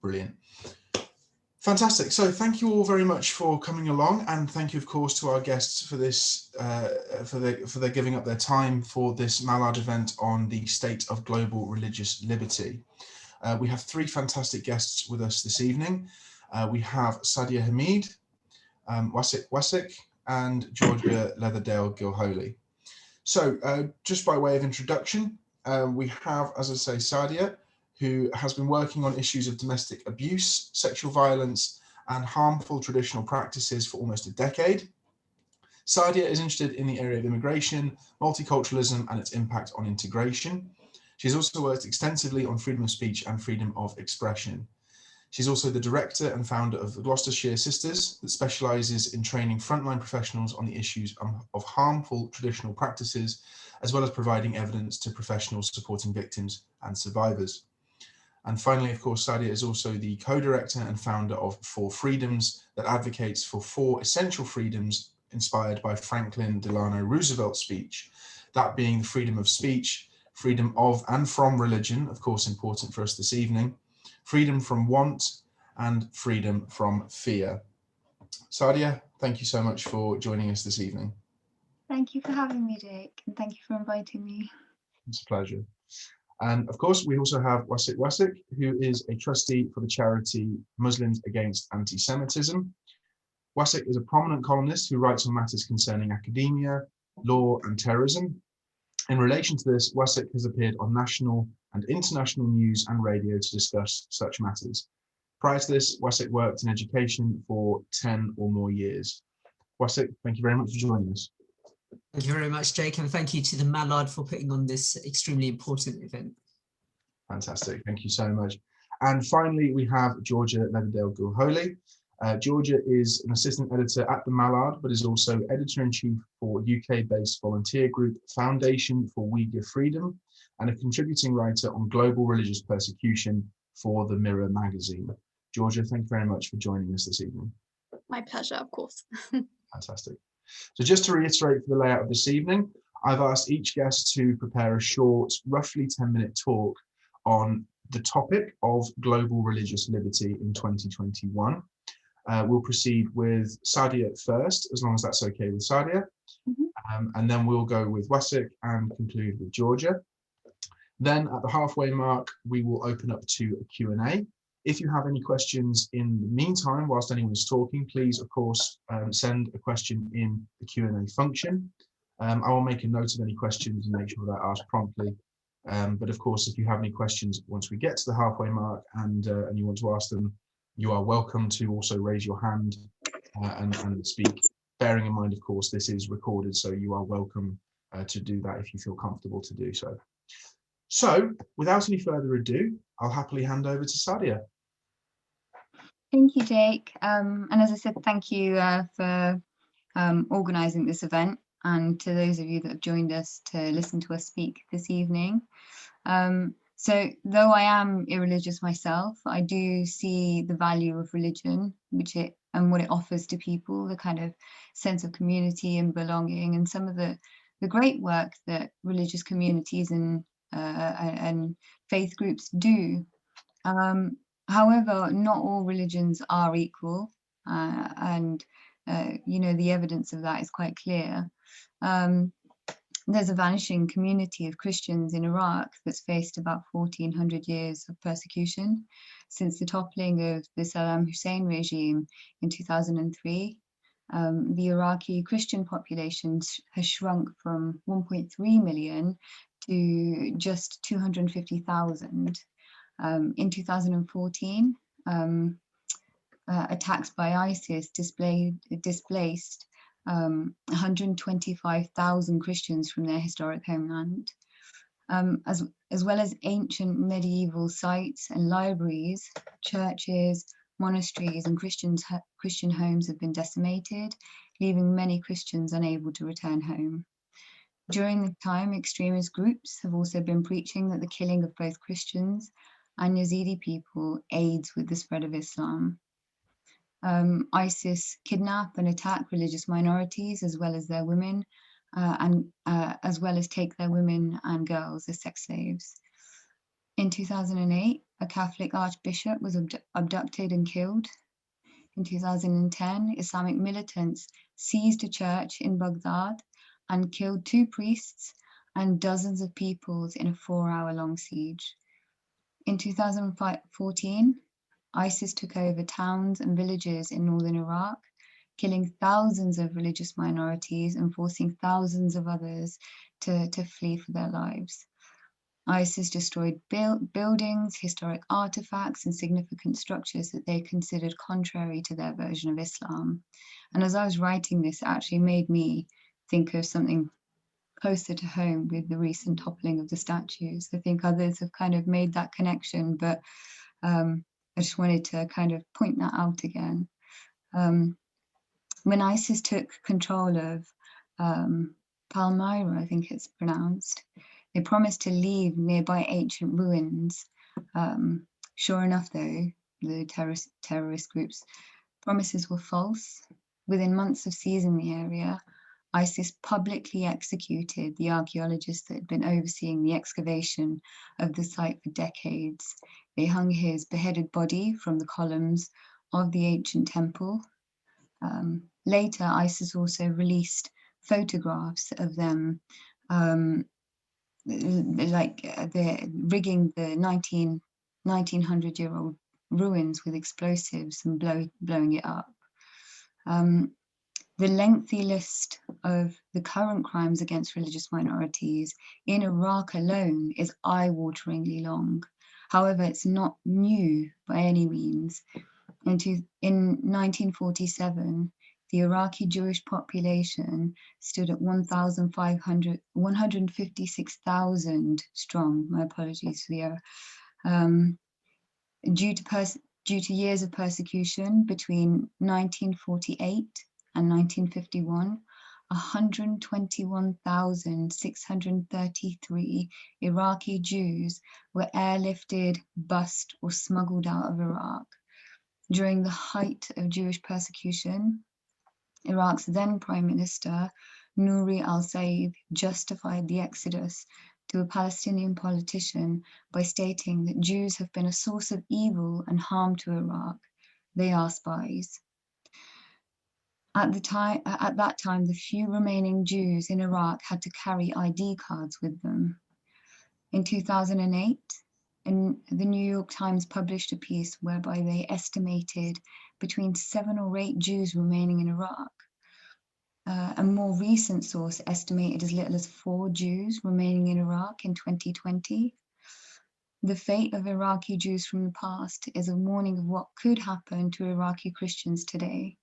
Brilliant. Fantastic. So thank you all very much for coming along, and thank you, of course, to our guests for this, for their giving up their time for this Mallard event on the state of global religious liberty. We have three fantastic guests with us this evening. We have Sadia Hameed, Wasiq Wasiq, and Georgia Leatherdale-Gilholy. So just by way of introduction, we have, as I say, Sadia, who has been working on issues of domestic abuse, sexual violence, and harmful traditional practices for almost a decade. Sadia is interested in the area of immigration, multiculturalism, and its impact on integration. She's also worked extensively on freedom of speech and freedom of expression. She's also the director and founder of the Gloucestershire Sisters, that specialises in training frontline professionals on the issues of harmful traditional practices, as well as providing evidence to professionals supporting victims and survivors. And finally, of course, Sadia is also the co-director and founder of 4 Freedoms, that advocates for 4 essential freedoms inspired by Franklin Delano Roosevelt's speech, that being the freedom of speech, freedom of and from religion, of course important for us this evening, freedom from want, and freedom from fear. Sadia, thank you so much for joining us this evening. Thank you for having me, Jake, and thank you for inviting me. It's a pleasure. And of course, we also have Wasiq Wasiq, who is a trustee for the charity Muslims Against Anti-Semitism. Wasiq is a prominent columnist who writes on matters concerning academia, law, and terrorism. In relation to this, Wasiq has appeared on national and international news and radio to discuss such matters. Prior to this, Wasiq worked in education for 10 or more years. Wasiq, thank you very much for joining us. Thank you very much, Jake, and thank you to the Mallard for putting on this extremely important event. Fantastic, thank you so much. And finally, we have Georgia Leatherdale-Gilholy. Georgia is an assistant editor at the Mallard, but is also editor-in-chief for UK-based volunteer group Foundation for Uyghur Freedom, and a contributing writer on global religious persecution for the Mirror magazine. Georgia, thank you very much for joining us this evening. My pleasure, of course. Fantastic. So just to reiterate for the layout of this evening, I've asked each guest to prepare a short, roughly 10-minute talk on the topic of global religious liberty in 2021. We'll proceed with Sadia first, as long as that's okay with Sadia. And then we'll go with Wasiq and conclude with Georgia. Then at the halfway mark, we will open up to a Q&A. If you have any questions in the meantime, whilst anyone is talking, please, of course, send a question in the Q&A function. I will make a note of any questions and make sure they're asked promptly. But of course, if you have any questions once we get to the halfway mark and you want to ask them, you are welcome to also raise your hand and speak. Bearing in mind, of course, this is recorded, so you are welcome to do that if you feel comfortable to do so. So, without any further ado, I'll happily hand over to Sadia. Thank you, Jake. And as I said, thank you for organising this event, and to those of you that have joined us to listen to us speak this evening. So though I am irreligious myself, I do see the value of religion, and what it offers to people, the kind of sense of community and belonging, and some of the great work that religious communities and faith groups do. However, not all religions are equal, and you know, the evidence of that is quite clear. There's a vanishing community of Christians in Iraq that's faced about 1,400 years of persecution since the toppling of the Saddam Hussein regime in 2003. The Iraqi Christian population has shrunk from 1.3 million to just 250,000. In 2014, attacks by ISIS displaced 125,000 Christians from their historic homeland. As well as ancient medieval sites and libraries, churches, monasteries and Christian homes have been decimated, leaving many Christians unable to return home. During the time, extremist groups have also been preaching that the killing of both Christians and Yazidi people aids with the spread of Islam. ISIS kidnap and attack religious minorities as well as their women, as well as take their women and girls as sex slaves. In 2008, a Catholic archbishop was abducted and killed. In 2010, Islamic militants seized a church in Baghdad and killed 2 priests and dozens of people in a 4-hour-long siege. In 2014, ISIS took over towns and villages in northern Iraq, killing thousands of religious minorities and forcing thousands of others to flee for their lives. ISIS destroyed buildings, historic artifacts, and significant structures that they considered contrary to their version of Islam. And as I was writing this, it actually made me think of something closer to home with the recent toppling of the statues. I think others have kind of made that connection, but I just wanted to kind of point that out again. When ISIS took control of Palmyra, I think it's pronounced, they promised to leave nearby ancient ruins. Sure enough, though, the terrorist group's promises were false. Within months of seizing the area, ISIS publicly executed the archaeologist that had been overseeing the excavation of the site for decades. They hung his beheaded body from the columns of the ancient temple. Later, ISIS also released photographs of them they're rigging the 1900-year-old ruins with explosives and blowing it up. The lengthy list of the current crimes against religious minorities in Iraq alone is eye-wateringly long. However, it's not new by any means. In 1947, the Iraqi Jewish population stood at 156,000 strong. My apologies for the error. Due to years of persecution between 1948 and 1951, 121,633 Iraqi Jews were airlifted, bused, or smuggled out of Iraq. During the height of Jewish persecution, Iraq's then Prime Minister, Nouri al-Said, justified the exodus to a Palestinian politician by stating that Jews have been a source of evil and harm to Iraq. They are spies. At that time, the few remaining Jews in Iraq had to carry ID cards with them. In 2008, the New York Times published a piece whereby they estimated between 7 or 8 Jews remaining in Iraq. A more recent source estimated as little as 4 Jews remaining in Iraq in 2020. The fate of Iraqi Jews from the past is a warning of what could happen to Iraqi Christians today.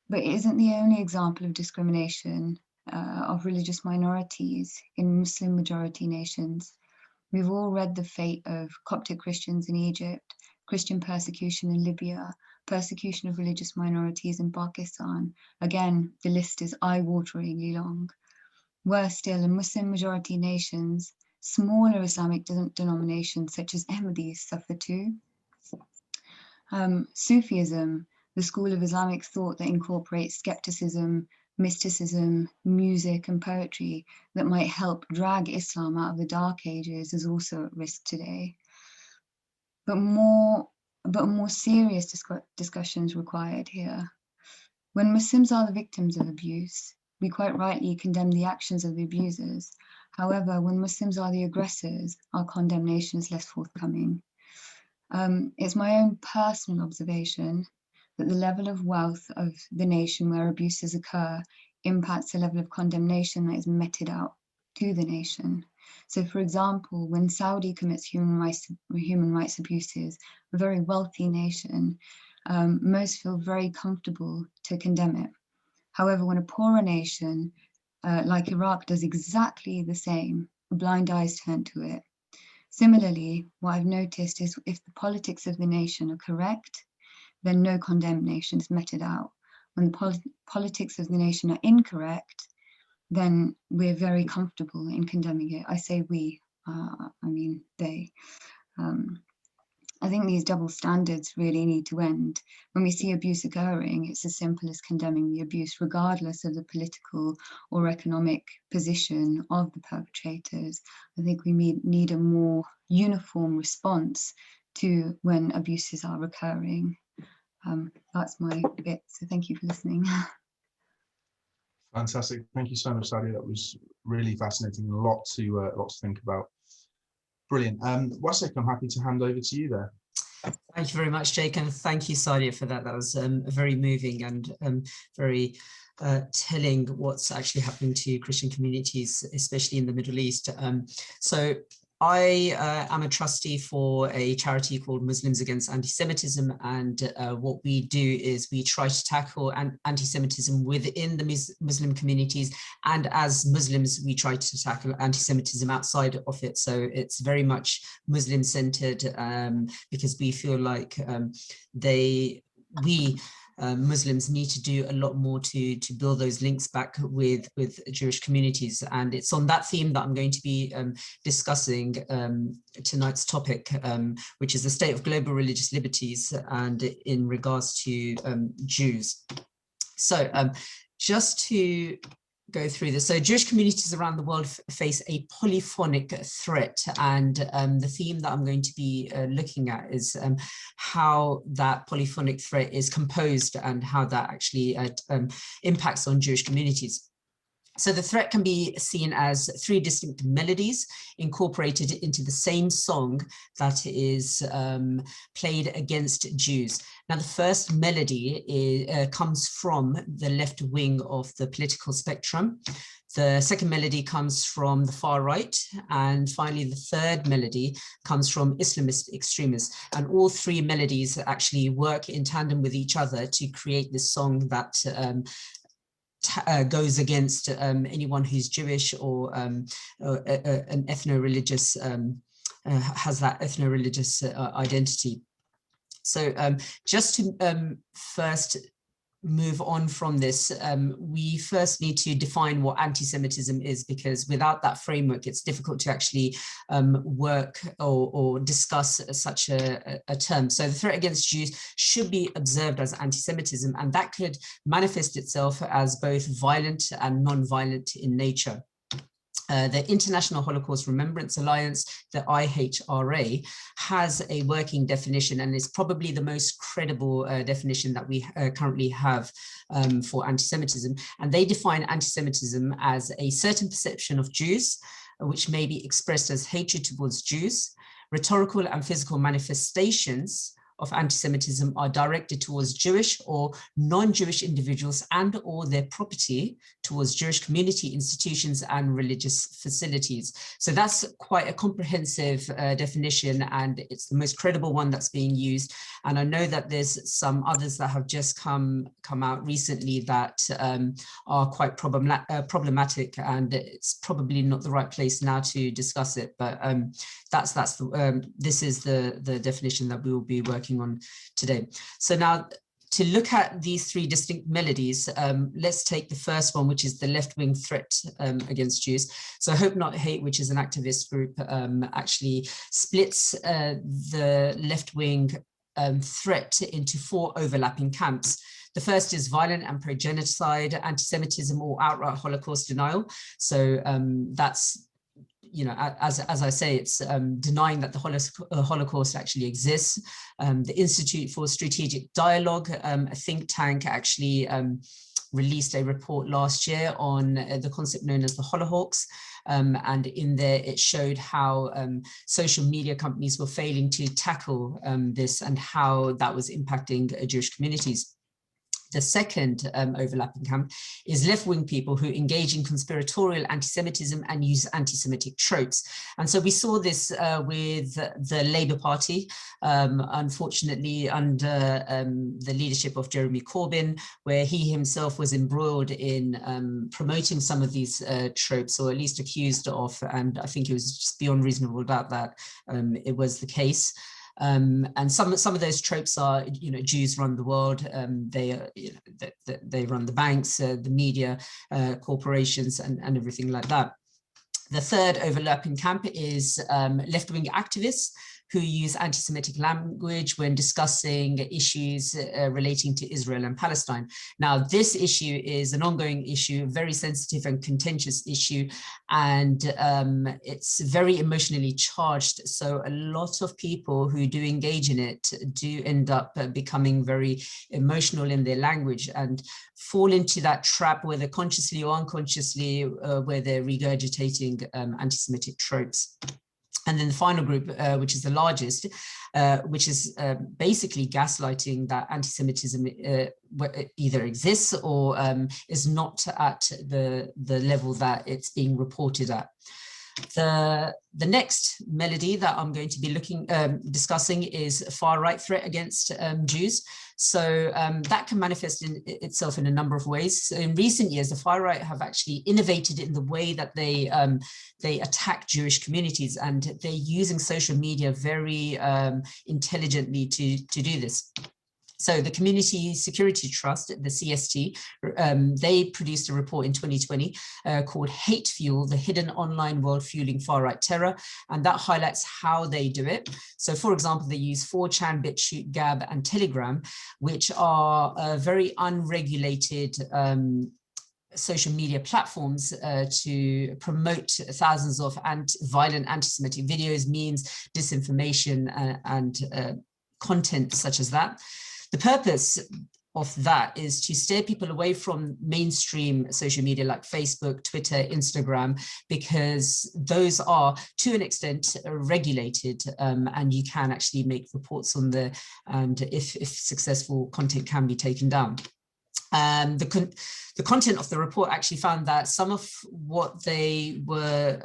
But it isn't the only example of discrimination of religious minorities in Muslim-majority nations. We've all read the fate of Coptic Christians in Egypt, Christian persecution in Libya, persecution of religious minorities in Pakistan. Again, the list is eye-wateringly long. Worse still, in Muslim-majority nations, smaller Islamic denominations such as Ahmadis suffer too. Sufism, the school of Islamic thought that incorporates skepticism, mysticism, music, and poetry that might help drag Islam out of the Dark Ages, is also at risk today. But more serious discussions required here. When Muslims are the victims of abuse, we quite rightly condemn the actions of the abusers. However, when Muslims are the aggressors, our condemnation is less forthcoming. It's my own personal observation that the level of wealth of the nation where abuses occur impacts the level of condemnation that is meted out to the nation. So, for example, when Saudi commits human rights abuses, a very wealthy nation, most feel very comfortable to condemn it. However, when a poorer nation like Iraq does exactly the same, a blind eye is turned to it. Similarly, what I've noticed is if the politics of the nation are correct, then no condemnation is meted out. When the politics of the nation are incorrect, then we're very comfortable in condemning it. I say we, I mean they. I think these double standards really need to end. When we see abuse occurring, it's as simple as condemning the abuse, regardless of the political or economic position of the perpetrators. I think we need a more uniform response to when abuses are occurring. That's my bit, so thank you for listening. Fantastic. Thank you so much, Sadia. That was really fascinating and a lot to think about. Brilliant. Wasiq, I'm happy to hand over to you there. Thank you very much, Jake, and thank you, Sadia, for that. That was very moving and very telling what's actually happening to Christian communities, especially in the Middle East. So I am a trustee for a charity called Muslims Against Anti-Semitism, and what we do is we try to tackle anti-Semitism within the Muslim communities, and as Muslims we try to tackle anti-Semitism outside of it. So it's very much Muslim-centered, because we feel like Muslims need to do a lot more to build those links back with Jewish communities. And it's on that theme that I'm going to be discussing tonight's topic, which is the state of global religious liberties and in regards to Jews. So just to go through this. So Jewish communities around the world face a polyphonic threat, and the theme that I'm going to be looking at is how that polyphonic threat is composed and how that actually impacts on Jewish communities. So the threat can be seen as three distinct melodies incorporated into the same song that is played against Jews. Now, the first melody comes from the left wing of the political spectrum. The second melody comes from the far right. And finally, the third melody comes from Islamist extremists. And all three melodies actually work in tandem with each other to create this song that goes against anyone who's Jewish or an ethno-religious, has that ethno-religious identity. So just to first move on from this, we first need to define what anti-Semitism is, because without that framework, it's difficult to actually work or discuss such a term. So the threat against Jews should be observed as anti-Semitism, and that could manifest itself as both violent and non-violent in nature. The International Holocaust Remembrance Alliance, the IHRA, has a working definition and is probably the most credible definition that we currently have for anti-Semitism. And they define anti-Semitism as a certain perception of Jews, which may be expressed as hatred towards Jews. Rhetorical and physical manifestations of anti-Semitism are directed towards Jewish or non-Jewish individuals and or their property, towards Jewish community institutions and religious facilities. So that's quite a comprehensive definition, and it's the most credible one that's being used. And I know that there's some others that have just come out recently that are quite problematic, and it's probably not the right place now to discuss it, but this is the definition that we will be working on today. So now, to look at these three distinct melodies, let's take the first one, which is the left-wing threat against Jews. So Hope Not Hate, which is an activist group, actually splits the left-wing threat into four overlapping camps. The first is violent and pro-genocide, anti-Semitism, or outright Holocaust denial. So that's, you know, as I say, it's denying that the Holocaust actually exists. The Institute for Strategic Dialogue, a think tank, actually released a report last year on the concept known as the Holohawks. And in there, it showed how social media companies were failing to tackle this and how that was impacting Jewish communities. The second overlapping camp is left-wing people who engage in conspiratorial anti-Semitism and use anti-Semitic tropes. And so we saw this with the Labour Party, unfortunately under the leadership of Jeremy Corbyn, where he himself was embroiled in promoting some of these tropes, or at least accused of, and I think it was just beyond reasonable doubt that it was the case. And some of those tropes are, you know, Jews run the world. They run the banks, the media, corporations, and everything like that. The third overlapping camp is left-wing activists who use anti-Semitic language when discussing issues relating to Israel and Palestine. Now, this issue is an ongoing issue, very sensitive and contentious issue, and it's very emotionally charged. So a lot of people who do engage in it do end up becoming very emotional in their language and fall into that trap, whether consciously or unconsciously, where they're regurgitating anti-Semitic tropes. And then the final group, which is the largest, which is basically gaslighting that anti-Semitism either exists or is not at the level that it's being reported at. The next melody that I'm going to be discussing is far-right threat against Jews. So that can manifest itself in a number of ways. So in recent years, the far-right have actually innovated in the way that they attack Jewish communities, and they're using social media very intelligently to do this. So the Community Security Trust, the CST, they produced a report in 2020 called Hate Fuel, the Hidden Online World Fueling Far-Right Terror, and that highlights how they do it. So for example, they use 4chan, BitChute, Gab, and Telegram, which are very unregulated social media platforms to promote thousands of violent anti-Semitic videos, memes, disinformation, and content such as that. The purpose of that is to steer people away from mainstream social media like Facebook, Twitter, Instagram, because those are, to an extent, regulated, and you can actually make reports on and if successful, content can be taken down. The content of the report actually found that some of what they were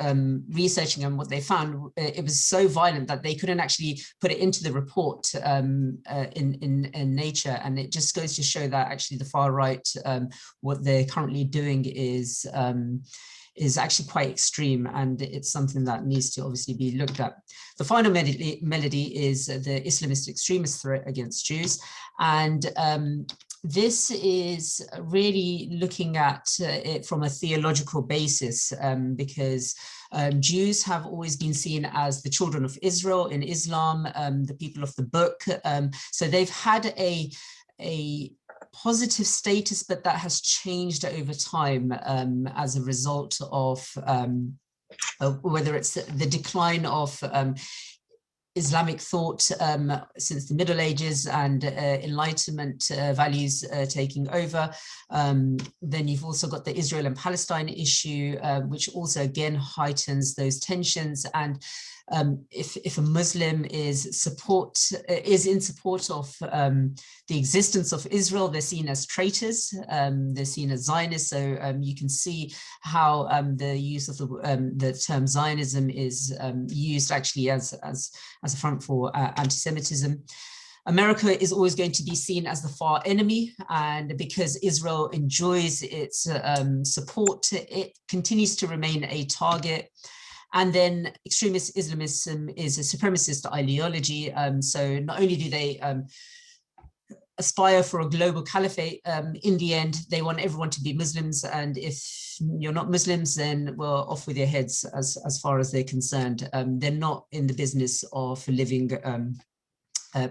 researching and what they found, it was so violent that they couldn't actually put it into the report in Nature. And it just goes to show that actually the far right, what they're currently doing is actually quite extreme, and it's something that needs to obviously be looked at. The final melody is the Islamist extremist threat against Jews. And this is really looking at it from a theological basis, because Jews have always been seen as the children of Israel in Islam, the people of the book. So they've had a positive status, but that has changed over time as a result of whether it's the decline of Islamic thought since the Middle Ages and Enlightenment values taking over. Then you've also got the Israel and Palestine issue, which also again heightens those tensions. And if a Muslim is in support of the existence of Israel, they're seen as traitors, they're seen as Zionists. So you can see how the use of the term Zionism is used actually as a front for anti-Semitism. America is always going to be seen as the far enemy, and because Israel enjoys its support, it continues to remain a target. And then extremist Islamism is a supremacist ideology. So not only do they aspire for a global caliphate, in the end, they want everyone to be Muslims. And if you're not Muslims, then well, off with your heads as far as they're concerned. They're not in the business of living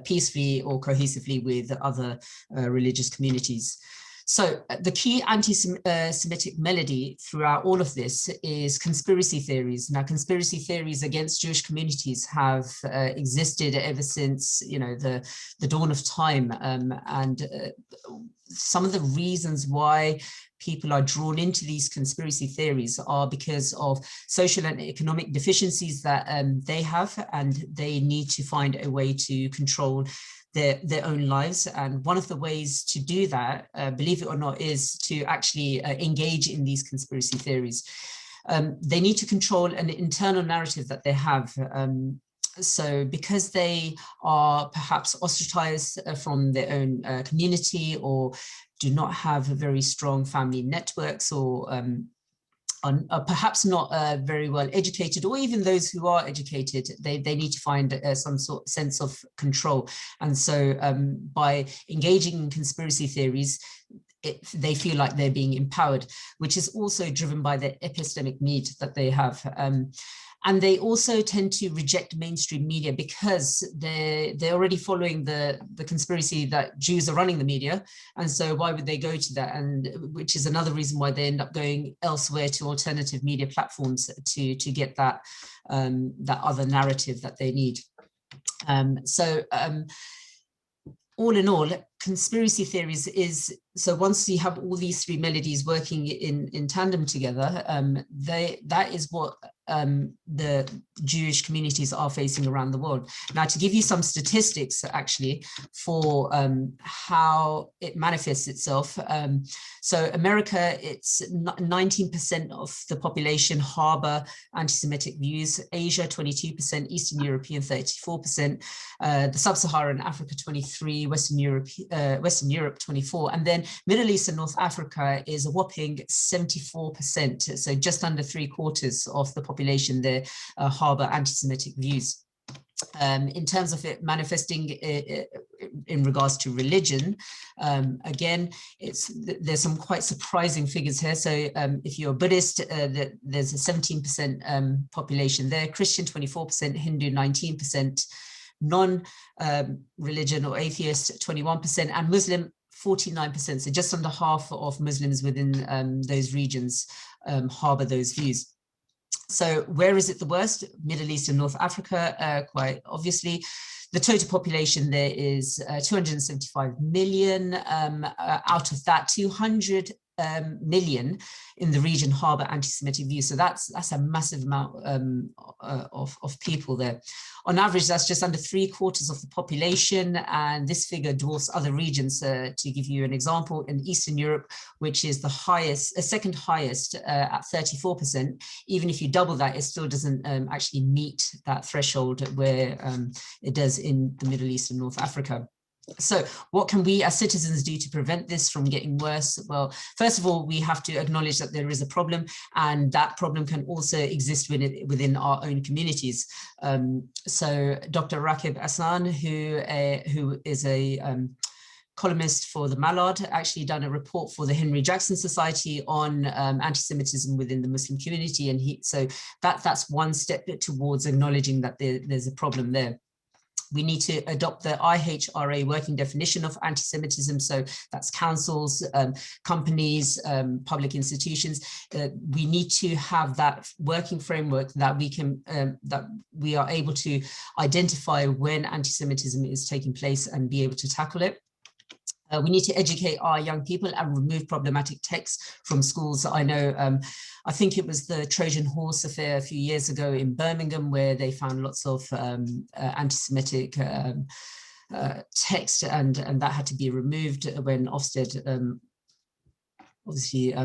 peacefully or cohesively with other religious communities. So the key anti-Semitic melody throughout all of this is conspiracy theories. Now, conspiracy theories against Jewish communities have existed ever since, the dawn of time. And some of the reasons why people are drawn into these conspiracy theories are because of social and economic deficiencies that they have, and they need to find a way to control their own lives. And one of the ways to do that, believe it or not, is to actually engage in these conspiracy theories. They need to control an internal narrative that they have. So because they are perhaps ostracized from their own community, or do not have very strong family networks, or are perhaps not very well educated, or even those who are educated, they need to find some sort of sense of control. And so by engaging in conspiracy theories, they feel like they're being empowered, which is also driven by the epistemic need that they have. And they also tend to reject mainstream media because they're already following the conspiracy that Jews are running the media. And so why would they go to that? And which is another reason why they end up going elsewhere to alternative media platforms to get that, that other narrative that they need. All in all, conspiracy theories is, so once you have all these three melodies working in tandem together, that is what the Jewish communities are facing around the world. Now, to give you some statistics actually for how it manifests itself. So America, it's 19% of the population harbor anti-Semitic views, Asia 22%, Eastern European 34%, the Sub-Saharan Africa 23%, Western Europe 24%, and then Middle East and North Africa is a whopping 74%, so just under 3/4 of the population there harbor anti-Semitic views. In terms of it manifesting in regards to religion, again, there's some quite surprising figures here. So if you're a Buddhist, there's a 17% population there, Christian 24%, Hindu 19%, non-religion or atheist 21%, and Muslim 49%. So just under half of Muslims within those regions harbor those views. So where is it the worst? Middle East and North Africa, quite obviously. The total population there is 275 million. Out of that, 200 million in the region harbor anti-Semitic views. So that's a massive amount of people there. On average, that's just under 3/4 of the population, and this figure dwarfs other regions. To give you an example, in Eastern Europe, which is the highest, second highest at 34%, even if you double that, it still doesn't actually meet that threshold where it does in the Middle East and North Africa. So what can we as citizens do to prevent this from getting worse? Well, first of all, we have to acknowledge that there is a problem, and that problem can also exist within our own communities. So Dr. Rakib Ahsan, who is a columnist for the Mallard, actually done a report for the Henry Jackson Society on anti-Semitism within the Muslim community. And so that's one step towards acknowledging that there's a problem there. We need to adopt the IHRA working definition of anti-Semitism. So that's councils, companies, public institutions. We need to have that working framework that we can, that we are able to identify when anti-Semitism is taking place and be able to tackle it. We need to educate our young people and remove problematic texts from schools. I know, I think it was the Trojan Horse affair a few years ago in Birmingham, where they found lots of anti-Semitic text, and that had to be removed when Ofsted obviously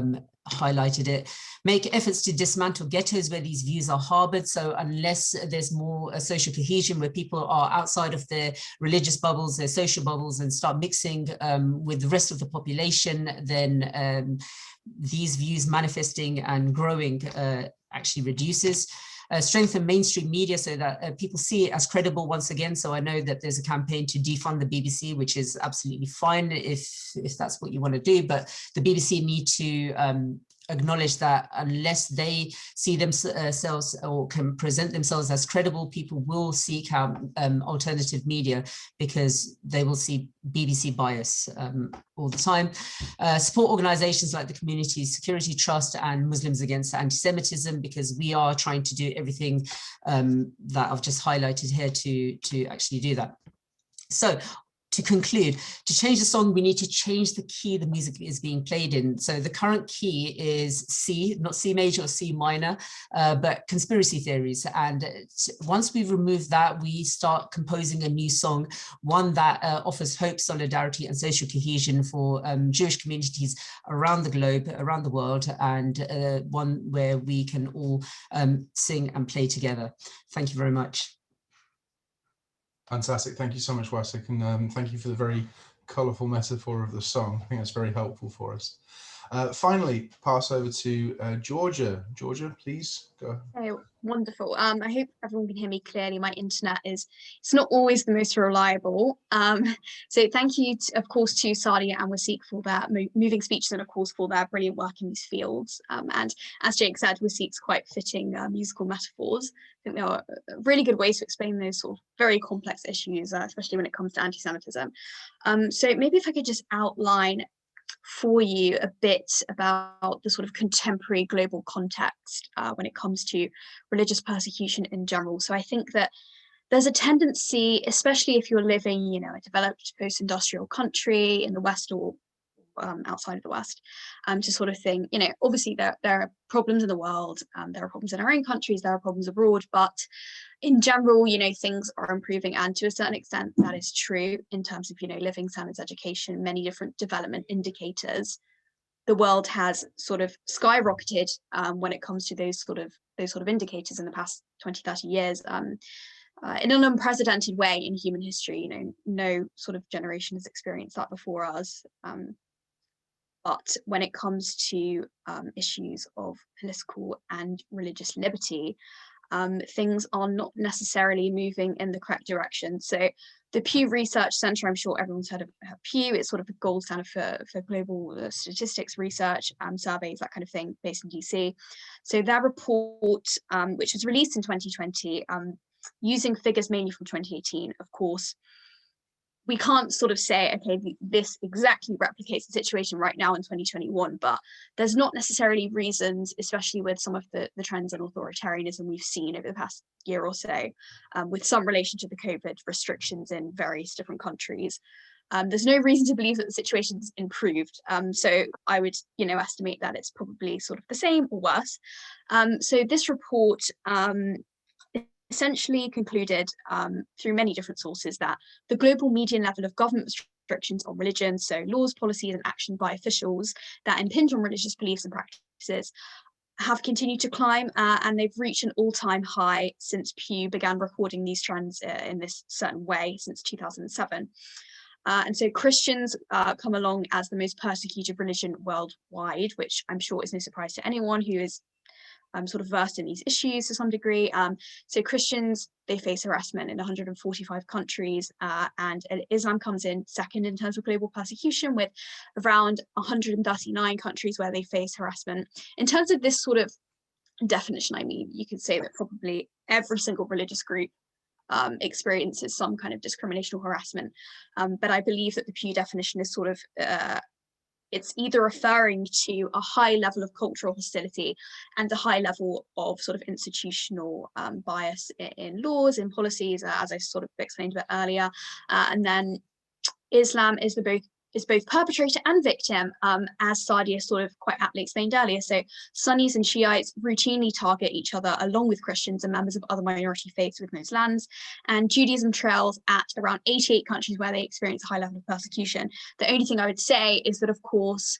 highlighted it. Make efforts to dismantle ghettos where these views are harbored. So unless there's more social cohesion, where people are outside of their religious bubbles, their social bubbles, and start mixing with the rest of the population, then these views manifesting and growing actually reduces. Strengthen mainstream media so that people see it as credible once again. So I know that there's a campaign to defund the BBC, which is absolutely fine if that's what you want to do, but the BBC need to acknowledge that unless they see themselves or can present themselves as credible, people will seek out alternative media because they will see BBC bias all the time. Support organizations like the Community Security Trust and Muslims Against Anti-Semitism, because we are trying to do everything that I've just highlighted here to actually do that. So to conclude, to change the song, we need to change the key the music is being played in. So the current key is C, not C major or C minor, but conspiracy theories. And once we've removed that, we start composing a new song, one that offers hope, solidarity, and social cohesion for Jewish communities around the globe, around the world, and one where we can all sing and play together. Thank you very much. Fantastic. Thank you so much, Wasiq, and thank you for the very colourful metaphor of the song. I think that's very helpful for us. Finally, pass over to Georgia. Georgia, please go. Okay, wonderful. I hope everyone can hear me clearly. My internet it's not always the most reliable. So thank you, of course, to Sadia and Wasiq for their moving speeches and, of course, for their brilliant work in these fields. And as Jake said, Wasiq's quite fitting musical metaphors. I think they are really good ways to explain those sort of very complex issues, especially when it comes to anti-Semitism. So maybe if I could just outline for you a bit about the sort of contemporary global context when it comes to religious persecution in general. So I think that there's a tendency, especially if you're living, a developed post-industrial country in the West or outside of the West, to sort of think, obviously there are problems in the world, there are problems in our own countries, there are problems abroad, but in general, things are improving, and to a certain extent that is true in terms of, living standards, education, many different development indicators. The world has sort of skyrocketed when it comes to those sort of indicators in the past 20, 30 years. In an unprecedented way in human history, no sort of generation has experienced that before us. But when it comes to issues of political and religious liberty, things are not necessarily moving in the correct direction. So the Pew Research Centre, I'm sure everyone's heard of Pew, it's sort of the gold standard for global statistics research, surveys, that kind of thing, based in DC. So their report, which was released in 2020, using figures mainly from 2018, of course, we can't sort of say, okay, this exactly replicates the situation right now in 2021, but there's not necessarily reasons, especially with some of the trends in authoritarianism we've seen over the past year or so, with some relation to the COVID restrictions in various different countries. There's no reason to believe that the situation's improved. So I would, estimate that it's probably sort of the same or worse. So this report essentially concluded through many different sources that the global median level of government restrictions on religion, so laws, policies, and action by officials that impinge on religious beliefs and practices, have continued to climb, and they've reached an all-time high since Pew began recording these trends in this certain way since 2007. And so Christians come along as the most persecuted religion worldwide, which I'm sure is no surprise to anyone who is sort of versed in these issues to some degree. So Christians, they face harassment in 145 countries, and Islam comes in second in terms of global persecution, with around 139 countries where they face harassment. In terms of this sort of definition, I mean, you could say that probably every single religious group experiences some kind of discrimination or harassment. But I believe that the Pew definition is sort of it's either referring to a high level of cultural hostility and a high level of sort of institutional bias in laws, in policies, as I sort of explained a bit earlier. And then Islam is both perpetrator and victim, as Sadia sort of quite aptly explained earlier. So Sunnis and Shiites routinely target each other along with Christians and members of other minority faiths within those lands. And Judaism trails at around 88 countries where they experience a high level of persecution. The only thing I would say is that, of course,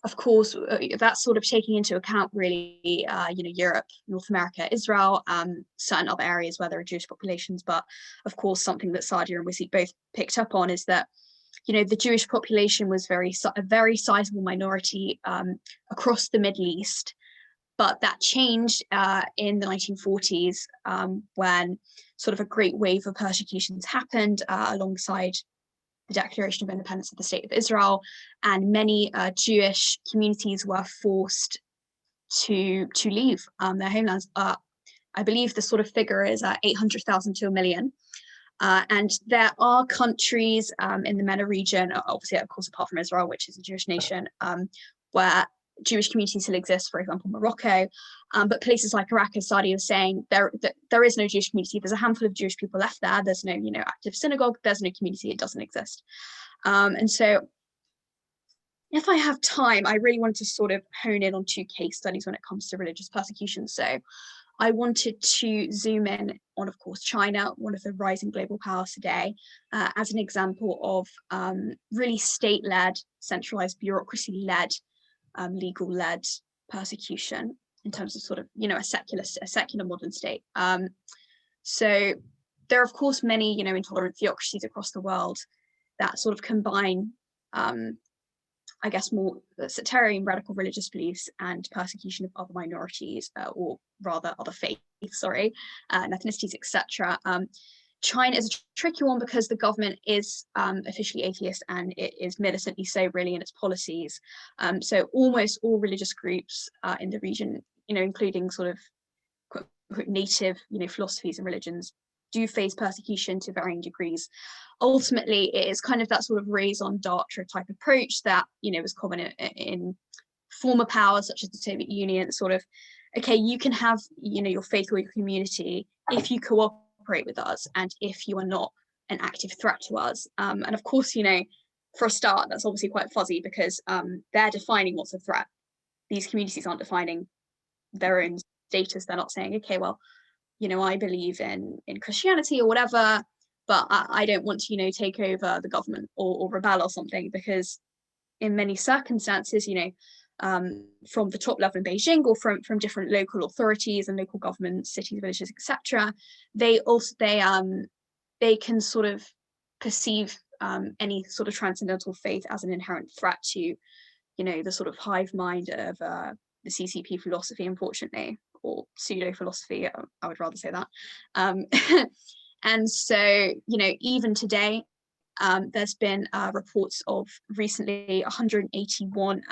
that's sort of taking into account really, Europe, North America, Israel, certain other areas where there are Jewish populations. But of course, something that Sadia and Wasiq both picked up on is that the Jewish population was a very sizable minority across the Middle East, but that changed in the 1940s when sort of a great wave of persecutions happened alongside the Declaration of Independence of the State of Israel, and many Jewish communities were forced to leave their homelands. I believe the sort of figure is 800,000 to 1 million. And there are countries in the MENA region, obviously, of course, apart from Israel, which is a Jewish nation, where Jewish communities still exist, for example, Morocco. But places like Iraq, as Sadia was saying, there is no Jewish community. There's a handful of Jewish people left there. There's no, active synagogue. There's no community. It doesn't exist. And so if I have time, I really wanted to sort of hone in on 2 case studies when it comes to religious persecution. So I wanted to zoom in on, of course, China, one of the rising global powers today, as an example of really state-led, centralized, bureaucracy-led, legal-led persecution in terms of sort of, a secular modern state. So there are, of course, many, intolerant theocracies across the world that sort of combine I guess, more sectarian radical religious beliefs and persecution of other minorities, or rather other faiths, and ethnicities, etc. China is a tricky one because the government is officially atheist, and it is militantly so really in its policies. So almost all religious groups in the region, including sort of native, philosophies and religions, do face persecution to varying degrees. Ultimately, it is kind of that sort of raison d'etre type approach that, was common in former powers such as the Soviet Union, sort of, okay, you can have, your faith or your community if you cooperate with us and if you are not an active threat to us. And of course, for a start, that's obviously quite fuzzy because they're defining what's a threat. These communities aren't defining their own status. They're not saying, okay, well, I believe in Christianity or whatever, but I don't want to, take over the government or rebel or something, because in many circumstances, from the top level in Beijing or from different local authorities and local governments, cities, villages, etc., they can sort of perceive any sort of transcendental faith as an inherent threat to, the sort of hive mind of the CCP philosophy, unfortunately, or pseudo philosophy. I would rather say that. And so, even today, there's been reports of recently 181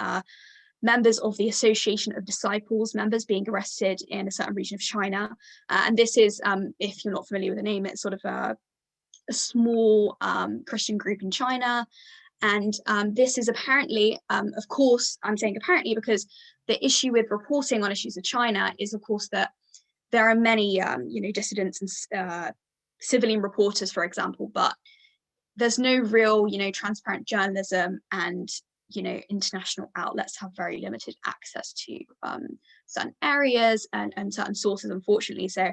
members of the Association of Disciples members being arrested in a certain region of China. And this is, if you're not familiar with the name, it's sort of a small Christian group in China. And this is apparently, of course, I'm saying apparently because the issue with reporting on issues of China is, of course, that there are many, dissidents and civilian reporters, for example, but there's no real, transparent journalism, and, international outlets have very limited access to certain areas and certain sources, unfortunately. So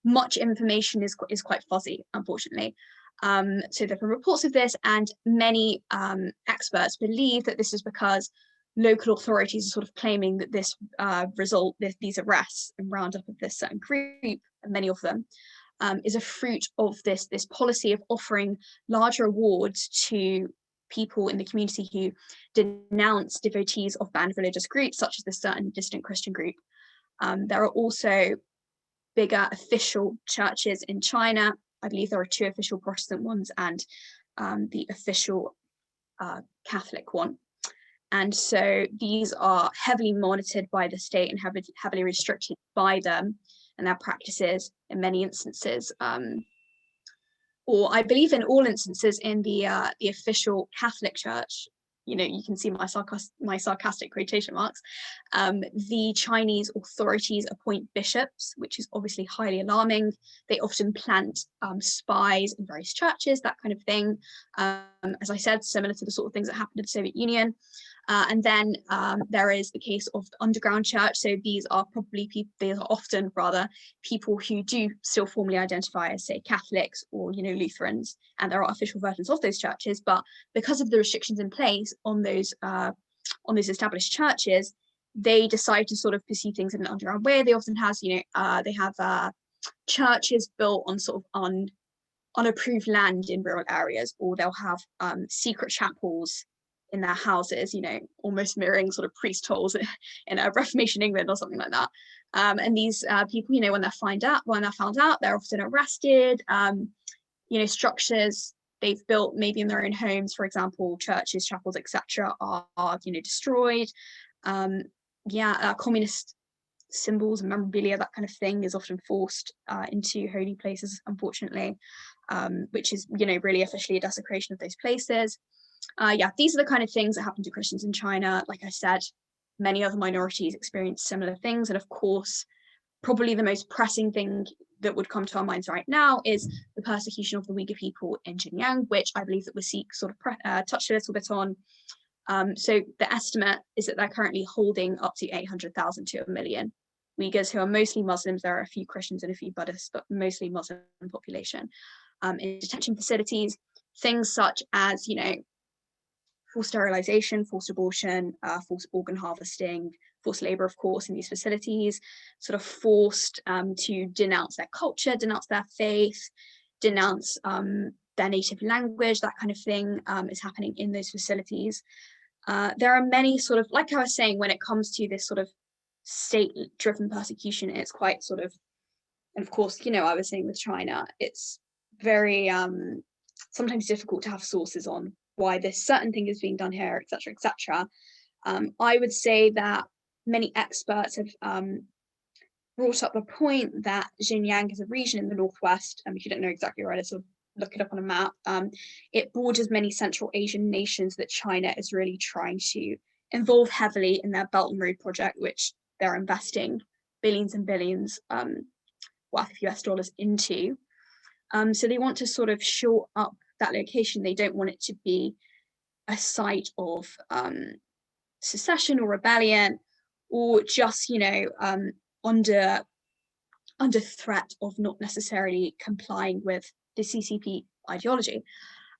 much information is quite fuzzy, unfortunately. So there have been reports of this, and many experts believe that this is because local authorities are sort of claiming that this these arrests and roundup of this certain group, and many of them, is a fruit of this policy of offering larger awards to people in the community who denounce devotees of banned religious groups, such as this certain dissident Christian group. There are also bigger official churches in China. I believe there are 2 official Protestant ones and the official Catholic one. And so these are heavily monitored by the state and heavily restricted by them and their practices in many instances. Or I believe in all instances in the official Catholic Church, you can see my sarcastic quotation marks, the Chinese authorities appoint bishops, which is obviously highly alarming. They often plant spies in various churches, that kind of thing. As I said, similar to the sort of things that happened in the Soviet Union. And then there is the case of the underground church. So these are often people who do still formally identify as, say, Catholics or, Lutherans, and there are official versions of those churches. But because of the restrictions in place on those established churches, they decide to sort of pursue things in an underground way. They often have, they have churches built on sort of unapproved land in rural areas, or they'll have secret chapels in their houses, almost mirroring sort of priest holes in a Reformation England or something like that. And these people, when they're found out, they're often arrested. Structures they've built maybe in their own homes, for example, churches, chapels, etc., are destroyed. Communist symbols and memorabilia, that kind of thing, is often forced into holy places, unfortunately, which is, really officially a desecration of those places. These are the kind of things that happen to Christians in China. Like I said, many other minorities experience similar things. And of course, probably the most pressing thing that would come to our minds right now is the persecution of the Uyghur people in Xinjiang, which I believe that Wasiq sort of touched a little bit on. So the estimate is that they're currently holding up to 800,000 to 1 million Uyghurs, who are mostly Muslims. There are a few Christians and a few Buddhists, but mostly Muslim population, in detention facilities. Things such as, forced sterilization, forced abortion, forced organ harvesting, forced labor, of course, in these facilities, sort of forced to denounce their culture, denounce their faith, denounce their native language, that kind of thing is happening in those facilities. There are many sort of, like I was saying, when it comes to this sort of state-driven persecution, it's quite sort of, and of course, you know, I was saying with China, it's very sometimes difficult to have sources on why this certain thing is being done here, etc., etc. I would say that many experts have brought up the point that Xinjiang is a region in the northwest, and if you don't know exactly where it is, sort of look it up on a map. It borders many Central Asian nations that China is really trying to involve heavily in their Belt and Road project, which they're investing billions and billions worth of US dollars into. So they want to sort of shore up that location. They don't want it to be a site of secession or rebellion, or just, you know, under threat of not necessarily complying with the CCP ideology.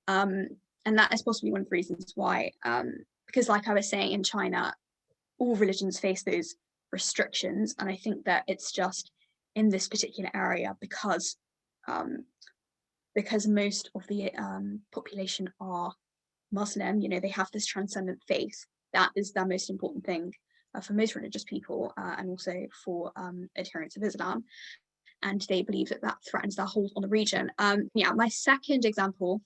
And that is possibly one of the reasons why, because like I was saying, in China, all religions face those restrictions. And I think that it's just in this particular area because most of the population are Muslim, you know, they have this transcendent faith. That is the most important thing for most religious people, and also for adherents of Islam. And they believe that that threatens their hold on the region. Yeah, my second example,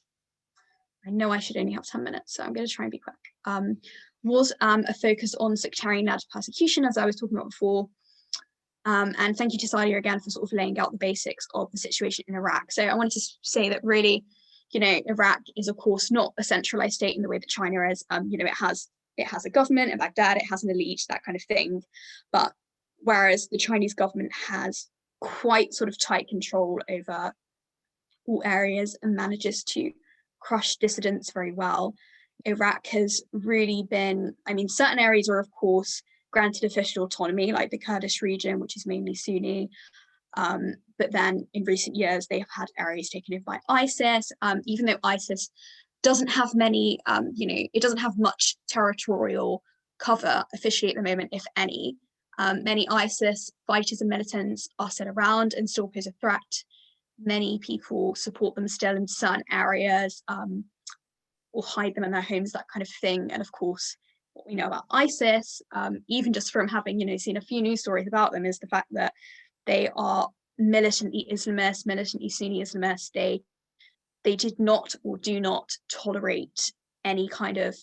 I know I should only have 10 minutes, so I'm going to try and be quick, was a focus on sectarian-led persecution, as I was talking about before. And thank you to Sadia again for sort of laying out the basics of the situation in Iraq. So I wanted to say that really, you know, Iraq is of course not a centralized state in the way that China is. You know, it has a government in Baghdad, it has an elite, that kind of thing. But whereas the Chinese government has quite sort of tight control over all areas and manages to crush dissidents very well, Iraq has really been, I mean, certain areas are of course granted official autonomy, like the Kurdish region, which is mainly Sunni. But then in recent years, they have had areas taken over by ISIS, even though ISIS doesn't have many, you know, it doesn't have much territorial cover officially at the moment, if any. Many ISIS fighters and militants are still around and still pose a threat. Many people support them still in certain areas, or hide them in their homes, that kind of thing. And of course, what we know about ISIS, even just from having, you know, seen a few news stories about them, is the fact that they are militantly Islamist, militantly Sunni Islamist. They did not or do not tolerate any kind of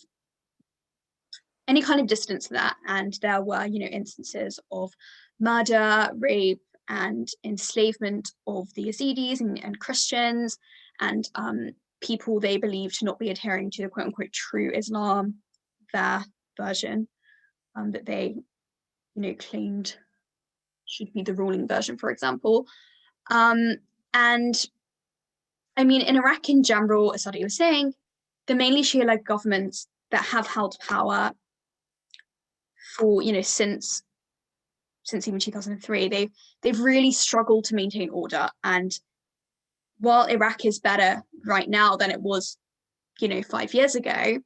distance to that. And there were, you know, instances of murder, rape, and enslavement of the Yazidis and Christians, and people they believed to not be adhering to the quote unquote true Islam, their version, that they, you know, claimed should be the ruling version, for example. And I mean, in Iraq in general, as Sadia was saying, the mainly Shia-led governments that have held power for, you know, since even 2003, they've really struggled to maintain order. And while Iraq is better right now than it was, you know, 5 years ago,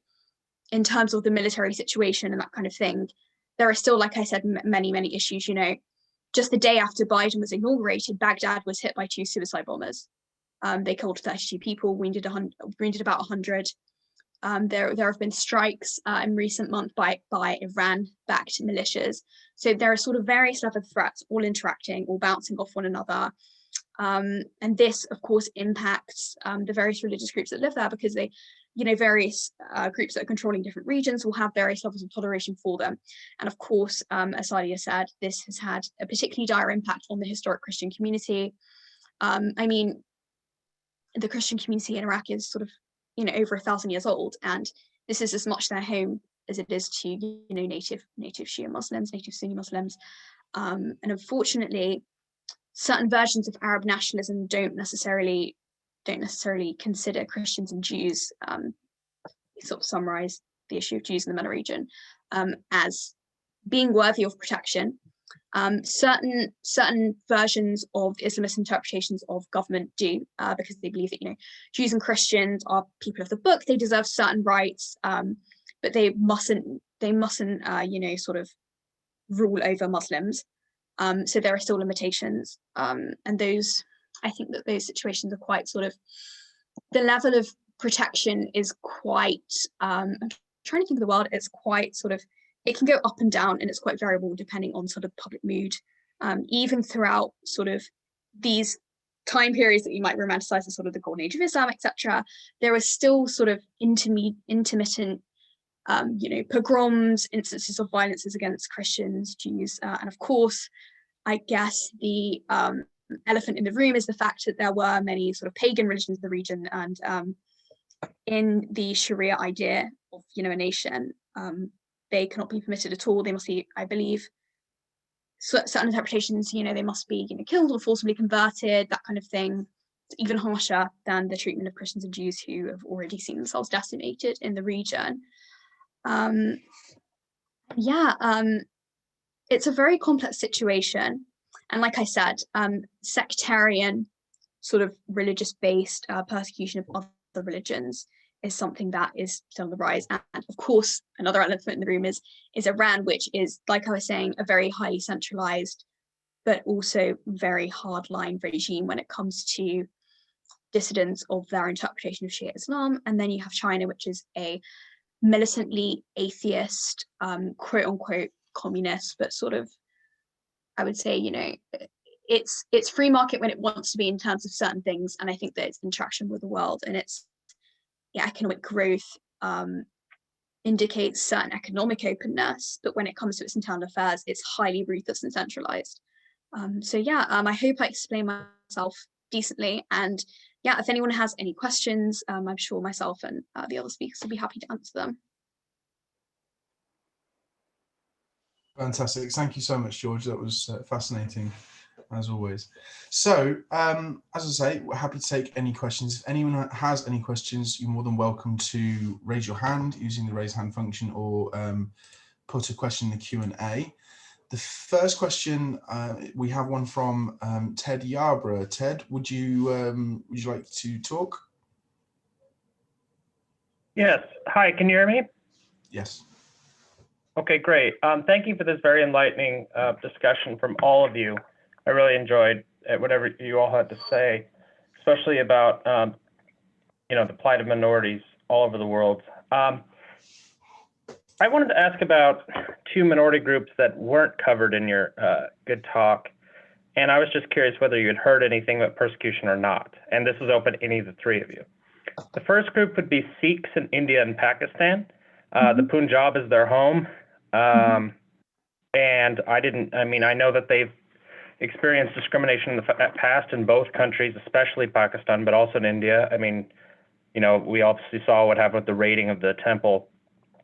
in terms of the military situation and that kind of thing, there are still, like I said, many issues. You know, just the day after Biden was inaugurated, Baghdad was hit by 2 suicide bombers. They killed 32 people, wounded about 100. There have been strikes in recent months by Iran-backed militias. So there are sort of various level of threats, all interacting, all bouncing off one another. And this, of course, impacts the various religious groups that live there, because they, you know, various groups that are controlling different regions will have various levels of toleration for them. And of course, as Sadia said, this has had a particularly dire impact on the historic Christian community. I mean, the Christian community in Iraq is sort of, you know, over 1,000 years old, and this is as much their home as it is to, you know, native Shia Muslims, native Sunni Muslims. And unfortunately, certain versions of Arab nationalism don't necessarily consider Christians and Jews, sort of summarize the issue of Jews in the MENA region, as being worthy of protection. Certain versions of Islamist interpretations of government do, because they believe that, you know, Jews and Christians are people of the book, they deserve certain rights, but they mustn't you know, sort of rule over Muslims. So there are still limitations, and those, I think that those situations are quite sort of, the level of protection is quite, I'm trying to think of the word, it's quite sort of, it can go up and down, and it's quite variable depending on sort of public mood. Even throughout sort of these time periods that you might romanticize as sort of the golden age of Islam, etc., there are still sort of intermittent pogroms, instances of violences against Christians, Jews, and of course, I guess the elephant in the room is the fact that there were many sort of pagan religions in the region, and in the Sharia idea of a nation, they cannot be permitted at all. They must be, I believe, certain interpretations, they must be killed or forcibly converted, that kind of thing. It's even harsher than the treatment of Christians and Jews who have already seen themselves decimated in the region. It's a very complex situation, and like I said, sectarian sort of religious-based persecution of other religions is something that is still on the rise. And of course, another elephant in the room is Iran, which is, like I was saying, a very highly centralized but also very hardline regime when it comes to dissidents of their interpretation of Shia Islam. And then you have China, which is a militantly atheist, quote unquote communist, but sort of, I would say, it's free market when it wants to be in terms of certain things, and I think that its interaction with the world and its economic growth indicates certain economic openness, but when it comes to its internal affairs, it's highly ruthless and centralized. I hope I explained myself decently, and if anyone has any questions, I'm sure myself and the other speakers will be happy to answer them. Fantastic. Thank you so much, George. That was fascinating, as always. So, as I say, we're happy to take any questions. If anyone has any questions, you're more than welcome to raise your hand using the raise hand function, or put a question in the Q&A. The first question, we have one from Ted Yarborough. Ted, would you like to talk? Yes. Hi, can you hear me? Yes. Okay, great. Thank you for this very enlightening discussion from all of you. I really enjoyed whatever you all had to say, especially about the plight of minorities all over the world. I wanted to ask about two minority groups that weren't covered in your good talk, and I was just curious whether you had heard anything about persecution or not. And this is open to any of the three of you. The first group would be Sikhs in India and Pakistan. The Punjab is their home. And I know that they've experienced discrimination in the past in both countries, especially Pakistan, but also in India. We obviously saw what happened with the raiding of the temple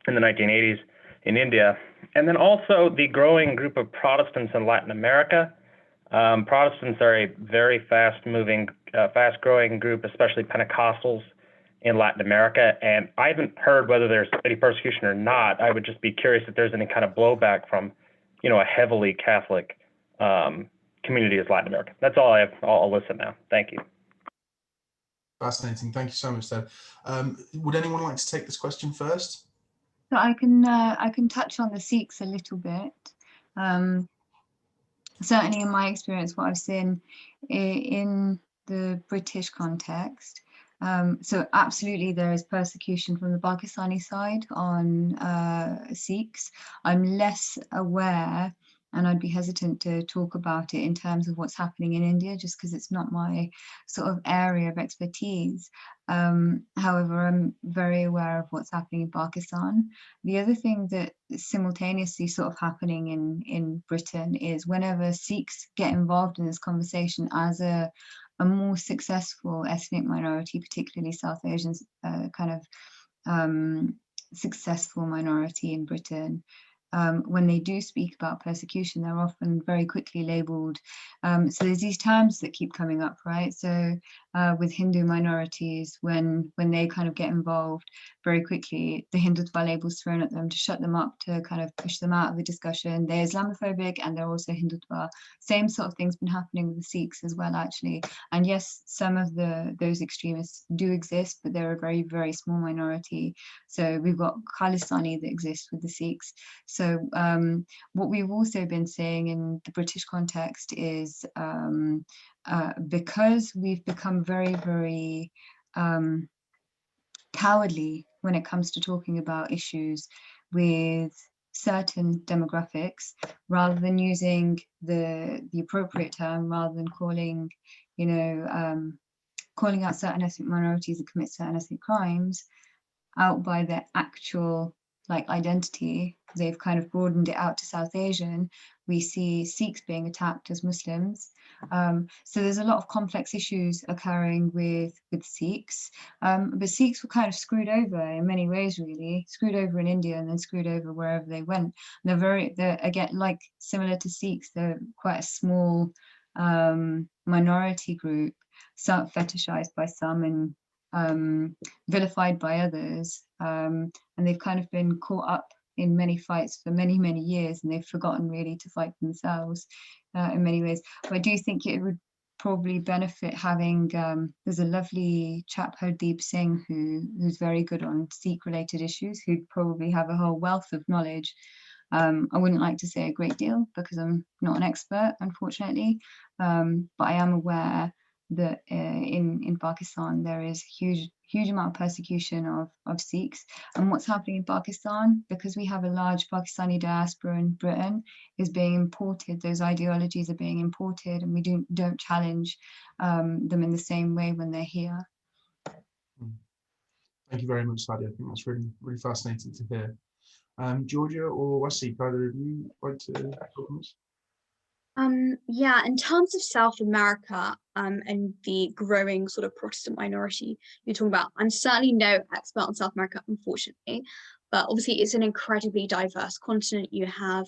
in the 1980s in India. And then also the growing group of Protestants in Latin America. Protestants are a very fast-moving, fast-growing group, especially Pentecostals in Latin America, and I haven't heard whether there's any persecution or not. I would just be curious if there's any kind of blowback from, a heavily Catholic community as Latin America. That's all I have. I'll listen now. Thank you. Fascinating. Thank you so much, Ted. Would anyone like to take this question first? So I can touch on the Sikhs a little bit. Certainly, in my experience, what I've seen in the British context. So absolutely, there is persecution from the Pakistani side on Sikhs. I'm less aware, and I'd be hesitant to talk about it in terms of what's happening in India, just because it's not my sort of area of expertise. However, I'm very aware of what's happening in Pakistan. The other thing that is simultaneously sort of happening in Britain is whenever Sikhs get involved in this conversation as a more successful ethnic minority, particularly South Asians, successful minority in Britain, when they do speak about persecution, they're often very quickly labeled. So there's these terms that keep coming up, right? So with Hindu minorities, when they kind of get involved, very quickly, the Hindutva label's thrown at them to shut them up, to kind of push them out of the discussion. They're Islamophobic and they're also Hindutva. Same sort of thing's been happening with the Sikhs as well, actually. And yes, some of those extremists do exist, but they're a very, very small minority. So we've got Khalistani that exists with the Sikhs. So what we've also been seeing in the British context is because we've become very, very cowardly when it comes to talking about issues with certain demographics, rather than using the appropriate term, rather than calling, you know, calling out certain ethnic minorities that commit certain ethnic crimes out by their actual like identity, they've kind of broadened it out to South Asian. We see Sikhs being attacked as Muslims. So there's a lot of complex issues occurring with Sikhs, but Sikhs were kind of screwed over in many ways, really screwed over in India and then screwed over wherever they went. They're again, like similar to Sikhs, they're quite a small minority group, some fetishized by some and vilified by others, and they've kind of been caught up in many fights for many years, and they've forgotten really to fight for themselves in many ways. But I do think it would probably benefit having, there's a lovely chap, Hardeep Singh, who's very good on Sikh related issues, who'd probably have a whole wealth of knowledge. I wouldn't like to say a great deal because I'm not an expert, unfortunately, but I am aware that in Pakistan there is huge amount of persecution of Sikhs, and what's happening in Pakistan, because we have a large Pakistani diaspora in Britain, is being imported. Those ideologies are being imported, and we don't challenge them in the same way when they're here. Thank you very much, Sadia. I think that's really fascinating to hear. Georgia or Wasiq, either of you like to talk on this? Yeah, in terms of South America and the growing sort of Protestant minority you're talking about, I'm certainly no expert on South America, unfortunately, but obviously it's an incredibly diverse continent. You have,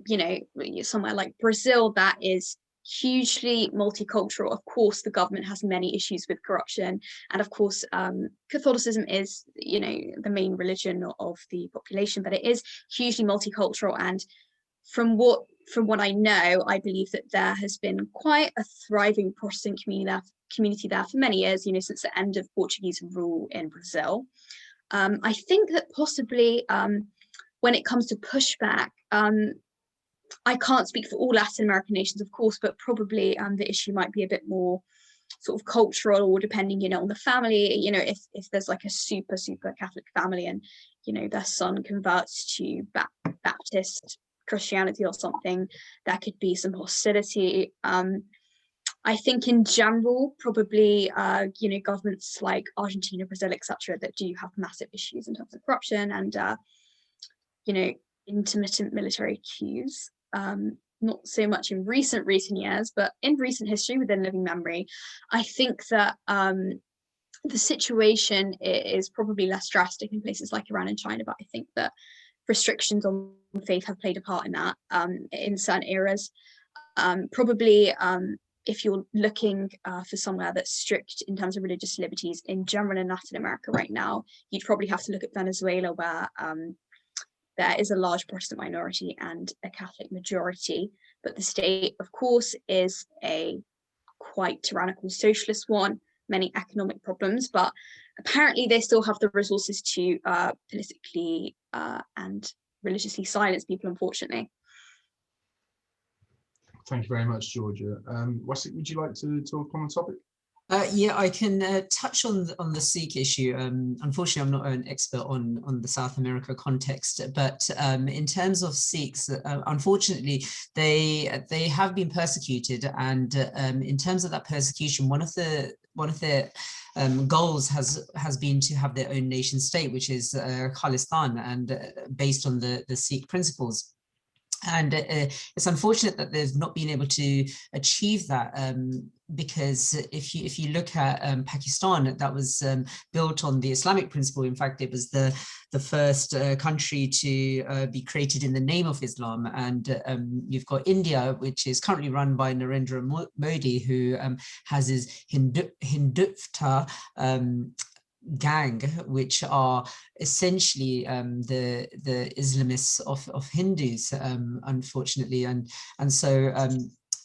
you know, somewhere like Brazil that is hugely multicultural. Of course, the government has many issues with corruption, and of course, Catholicism is, you know, the main religion of the population, but it is hugely multicultural. And from what I know, I believe that there has been quite a thriving Protestant community there for many years, you know, since the end of Portuguese rule in Brazil. I think that possibly when it comes to pushback, I can't speak for all Latin American nations, of course, but probably the issue might be a bit more sort of cultural, or depending, you know, on the family. You know, if there's like a super Catholic family and, you know, their son converts to Baptist Christianity or something, there could be some hostility. I think in general, probably, you know, governments like Argentina, Brazil, etc., that do have massive issues in terms of corruption and, you know, intermittent military coups. Not so much in recent years, but in recent history within living memory, I think that the situation is probably less drastic in places like Iran and China, but I think that restrictions on faith have played a part in that in certain eras. Probably if you're looking for somewhere that's strict in terms of religious liberties in general in Latin America right now, you'd probably have to look at Venezuela, where there is a large Protestant minority and a Catholic majority, but the state, of course, is a quite tyrannical socialist one, many economic problems, but apparently they still have the resources to politically and religiously silence people, unfortunately. Thank you very much, Georgia. Wasiq, would you like to talk on the topic? Yeah, I can touch on the Sikh issue. Unfortunately, I'm not an expert on the South America context, but in terms of Sikhs, unfortunately, they have been persecuted, and in terms of that persecution, one of their goals has been to have their own nation state, which is Khalistan, and based on the Sikh principles. And it's unfortunate that they've not been able to achieve that, because if you look at Pakistan, that was built on the Islamic principle. In fact, it was the first country to be created in the name of Islam. And you've got India, which is currently run by Narendra Modi, who has his Hindutva gang, which are essentially the Islamists of Hindus, unfortunately, and so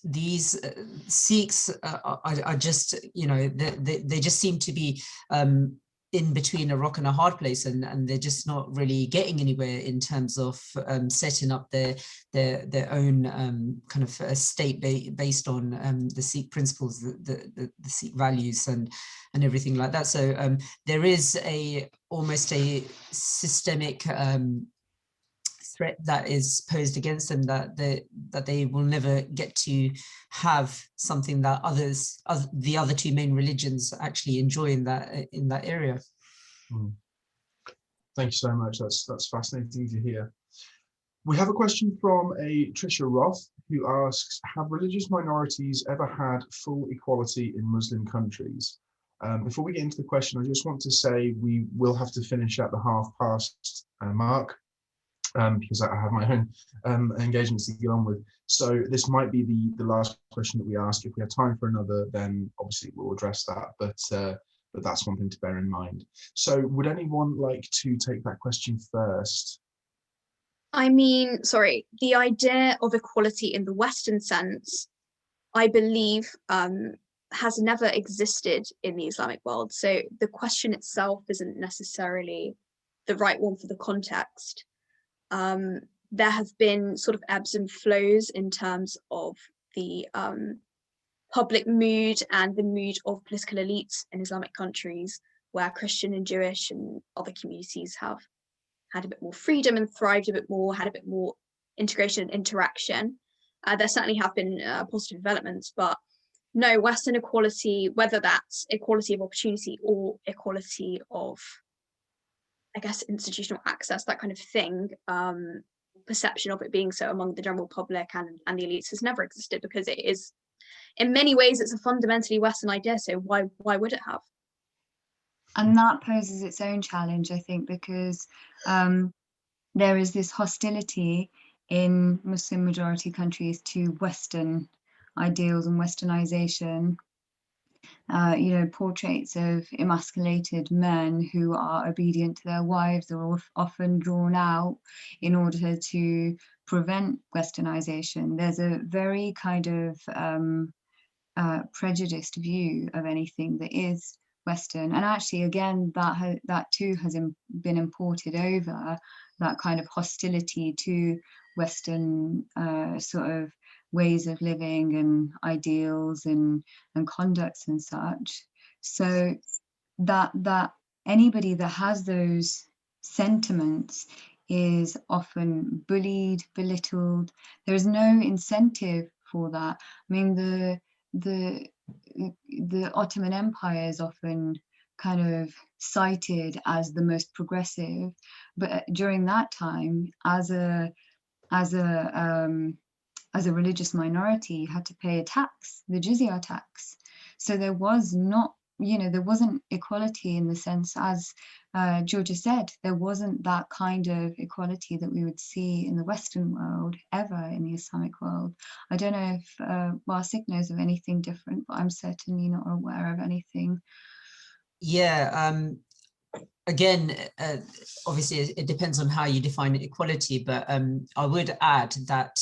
these Sikhs are just, you know, they just seem to be in between a rock and a hard place, and they're just not really getting anywhere in terms of setting up their own kind of a state based on the Sikh principles, the Sikh values and everything like that. So there is almost a systemic threat that is posed against them, that they will never get to have something that the other two main religions actually enjoy in that area. Thank you so much. That's fascinating to hear. We have a question from a Trisha Roth, who asks, have religious minorities ever had full equality in Muslim countries? Before we get into the question, I just want to say we will have to finish at the past mark. Because I have my own engagements to get on with. So this might be the last question that we ask. If we have time for another, then obviously we'll address that. But that's one thing to bear in mind. So would anyone like to take that question first? I mean, sorry, the idea of equality in the Western sense, I believe, has never existed in the Islamic world. So the question itself isn't necessarily the right one for the context. There have been sort of ebbs and flows in terms of the public mood and the mood of political elites in Islamic countries, where Christian and Jewish and other communities have had a bit more freedom and thrived a bit more, had a bit more integration and interaction. There certainly have been positive developments, but no, Western equality, whether that's equality of opportunity or equality of, I guess, institutional access, that kind of thing, perception of it being so among the general public and the elites has never existed, because it is, in many ways, it's a fundamentally Western idea. So why would it have? And that poses its own challenge, I think, because there is this hostility in Muslim majority countries to Western ideals and Westernization. Portraits of emasculated men who are obedient to their wives are often drawn out in order to prevent Westernization. There's a very kind of prejudiced view of anything that is Western, and actually, again, that too has been imported over, that kind of hostility to Western sort of ways of living and ideals and conducts and such. So that anybody that has those sentiments is often bullied, belittled. There is no incentive for that. I mean, the Ottoman Empire is often kind of cited as the most progressive, but during that time, as a religious minority, you had to pay a tax, the jizya tax. So there was not, there wasn't equality in the sense, as Georgia said, there wasn't that kind of equality that we would see in the Western world ever in the Islamic world. I don't know if Wasiq knows of anything different, but I'm certainly not aware of anything. Yeah, again, obviously it depends on how you define equality, but I would add that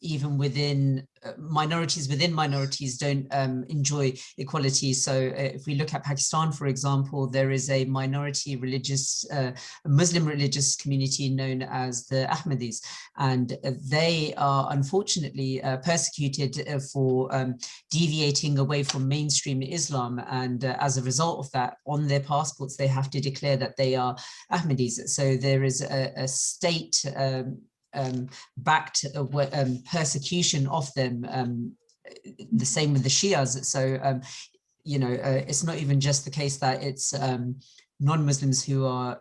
even within minorities don't enjoy equality. So if we look at Pakistan, for example, there is a minority religious, Muslim religious community known as the Ahmadis, and they are unfortunately persecuted for deviating away from mainstream Islam, and as a result of that, on their passports they have to declare that they are Ahmadis. So there is a state backed persecution of them. The same with the Shias. So it's not even just the case that it's non-Muslims who are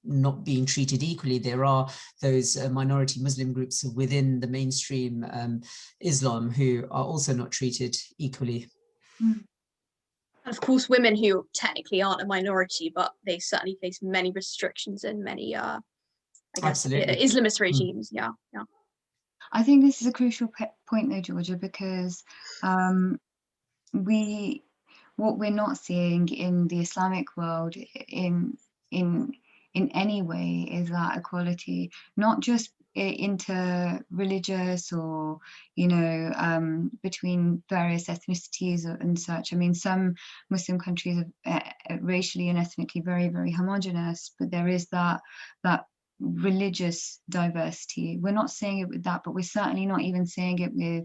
not being treated equally. There are those minority Muslim groups within the mainstream Islam who are also not treated equally. And of course, women who technically aren't a minority, but they certainly face many restrictions and many, I guess, Islamist regimes. Yeah. I think this is a crucial point, though, Georgia, because what we're not seeing in the Islamic world in any way is that equality, not just inter-religious or, you know, between various ethnicities and such. I mean, some Muslim countries are racially and ethnically very, very homogenous, but there is that religious diversity. We're not saying it with that, but we're certainly not even saying it with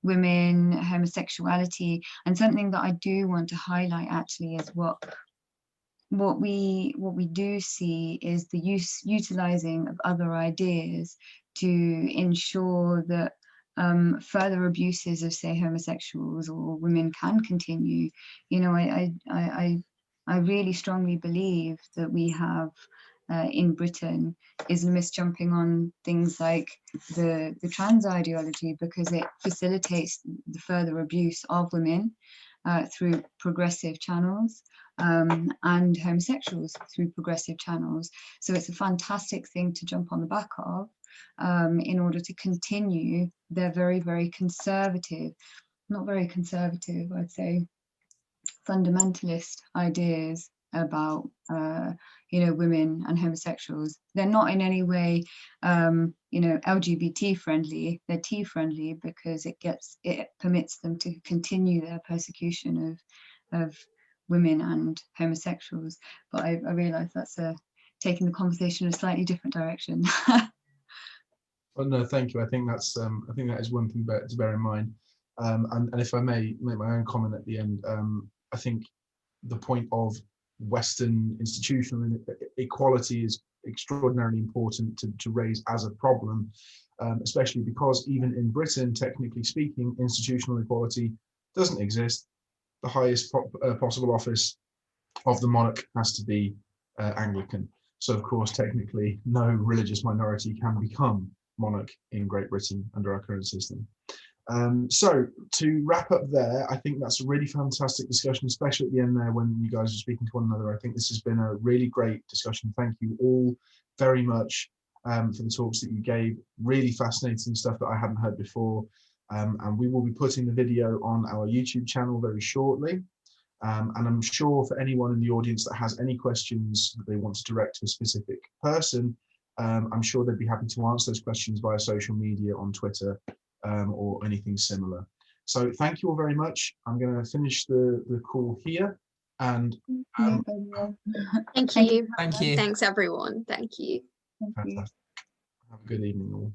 women, homosexuality. And something that I do want to highlight actually is what we do see is the utilizing of other ideas to ensure that further abuses of, say, homosexuals or women can continue. You know, I really strongly believe that we have in Britain Islamists jumping on things like the trans ideology because it facilitates the further abuse of women through progressive channels, and homosexuals through progressive channels. So it's a fantastic thing to jump on the back of in order to continue their very, very conservative, not very conservative, I'd say, fundamentalist ideas about you know, women and homosexuals. They're not in any way you know, LGBT friendly, they're T friendly because it permits them to continue their persecution of women and homosexuals. But I realize that's taking the conversation in a slightly different direction. Well, no, thank you. I think that is one thing to bear in mind. And if I may make my own comment at the end, I think the point of Western institutional equality is extraordinarily important to raise as a problem, especially because even in Britain, technically speaking, institutional equality doesn't exist. The highest possible office of the monarch has to be Anglican. So of course, technically, no religious minority can become monarch in Great Britain under our current system. So to wrap up there, I think that's a really fantastic discussion, especially at the end there when you guys are speaking to one another. I think this has been a really great discussion. Thank you all very much for the talks that you gave. Really fascinating stuff that I hadn't heard before. And we will be putting the video on our YouTube channel very shortly. And I'm sure for anyone in the audience that has any questions that they want to direct to a specific person, I'm sure they'd be happy to answer those questions via social media on Twitter or anything similar. So thank you all very much. I'm going to finish the call here. And thank you. Thank you. Thanks everyone. Thank you. Thank you. fantastic. Have a good evening all.